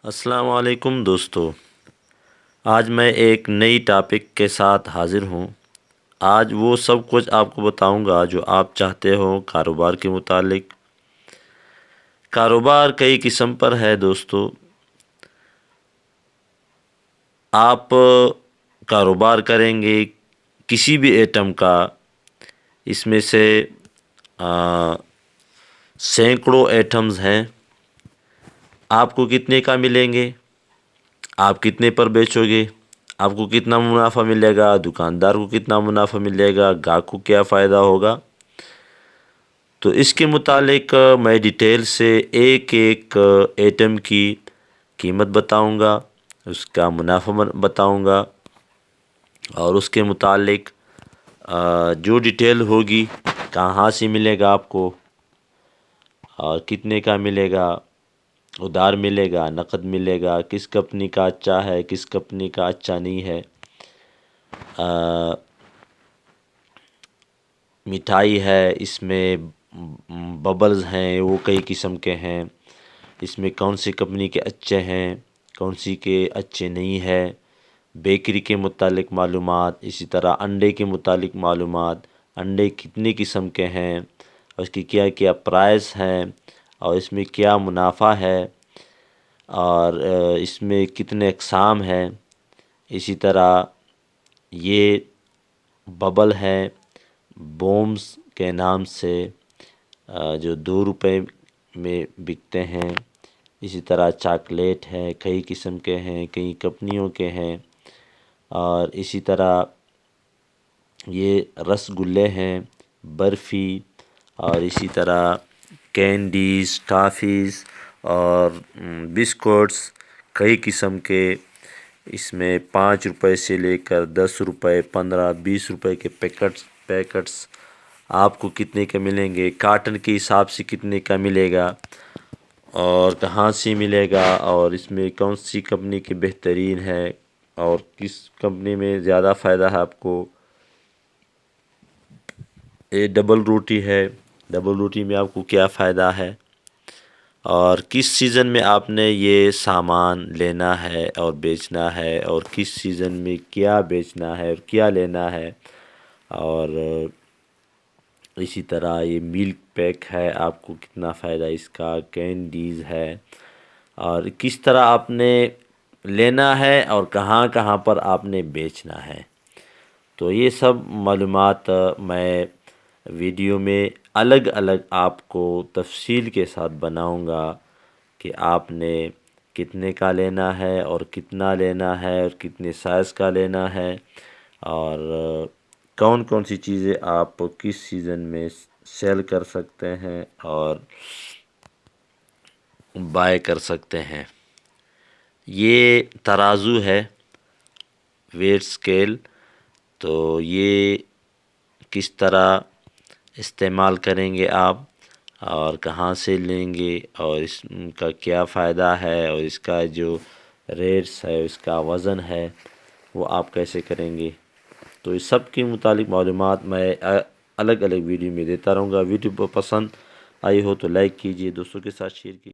السلام علیکم دوستو، آج میں ایک نئی ٹاپک کے ساتھ حاضر ہوں۔ آج وہ سب کچھ آپ کو بتاؤں گا جو آپ چاہتے ہو کاروبار کے متعلق۔ کاروبار کئی قسم پر ہے دوستو۔ آپ کاروبار کریں گے کسی بھی ایٹم کا، اس میں سے سینکڑوں ایٹمز ہیں۔ آپ کو کتنے کا ملیں گے؟ آپ کتنے پر بیچو گے؟ آپ کو کتنا منافع ملے گا؟ دکاندار کو کتنا منافع ملے گا؟ گاہک کو کیا فائدہ ہوگا؟ تو اس کے متعلق میں ڈیٹیل سے ایک ایک ایٹم کی قیمت بتاؤں گا، اس کا منافع بتاؤں گا، اور اس کے متعلق جو ڈیٹیل ہوگی کہاں سے ملے گا آپ کو، اور کتنے کا ملے گا، ادھار ملے گا، نقد ملے گا، کس کمپنی کا اچھا ہے، کس کمپنی کا اچھا نہیں ہے۔ مٹھائی ہے، اس میں ببلز ہیں، وہ کئی قسم کے ہیں۔ اس میں کون سی کمپنی کے اچھے ہیں، کون سی کے اچھے نہیں ہے۔ بیکری کے متعلق معلومات، اسی طرح انڈے کے متعلق معلومات، انڈے کتنی قسم کے ہیں، اس کی کیا کیا پرائس ہیں، اور اس میں کیا منافع ہے، اور اس میں کتنے اقسام ہیں۔ اسی طرح یہ ببل ہے بومز کے نام سے، جو 2 روپے میں بکتے ہیں۔ اسی طرح چاکلیٹ ہے، کئی قسم کے ہیں، کئی کمپنیوں کے ہیں۔ اور اسی طرح یہ رس گلے ہیں، برفی، اور اسی طرح کینڈیز، ٹافیز اور بسکٹس کئی قسم کے۔ اس میں 5 روپے سے لے کر 10 روپے، 15، 20 روپے کے پیکٹس آپ کو کتنے کے ملیں گے، کارٹن کے حساب سے کتنے کا ملے گا، اور کہاں سے ملے گا، اور اس میں کون سی کمپنی کی بہترین ہے، اور کس کمپنی میں زیادہ فائدہ ہے آپ کو۔ یہ ڈبل روٹی ہے، ڈبل روٹی میں آپ کو کیا فائدہ ہے، اور کس سیزن میں آپ نے یہ سامان لینا ہے اور بیچنا ہے، اور کس سیزن میں کیا بیچنا ہے اور کیا لینا ہے۔ اور اسی طرح یہ ملک پیک ہے، آپ کو کتنا فائدہ اس کا، کینڈیز ہے، اور کس طرح آپ نے لینا ہے اور کہاں کہاں پر آپ نے بیچنا ہے۔ تو یہ سب معلومات میں ویڈیو میں الگ الگ آپ کو تفصیل کے ساتھ بناؤں گا کہ آپ نے کتنے کا لینا ہے اور کتنا لینا ہے اور کتنے سائز کا لینا ہے، اور کون کون سی چیزیں آپ کس سیزن میں سیل کر سکتے ہیں اور بائی کر سکتے ہیں۔ یہ ترازو ہے، ویٹ اسکیل، تو یہ کس طرح استعمال کریں گے آپ، اور کہاں سے لیں گے، اور اس کا کیا فائدہ ہے، اور اس کا جو ریٹس ہے، اس کا وزن ہے، وہ آپ کیسے کریں گے۔ تو اس سب کے متعلق معلومات میں الگ الگ ویڈیو میں دیتا رہوں گا۔ ویڈیو پسند آئی ہو تو لائک کیجیے، دوستوں کے ساتھ شیئر کیجیے۔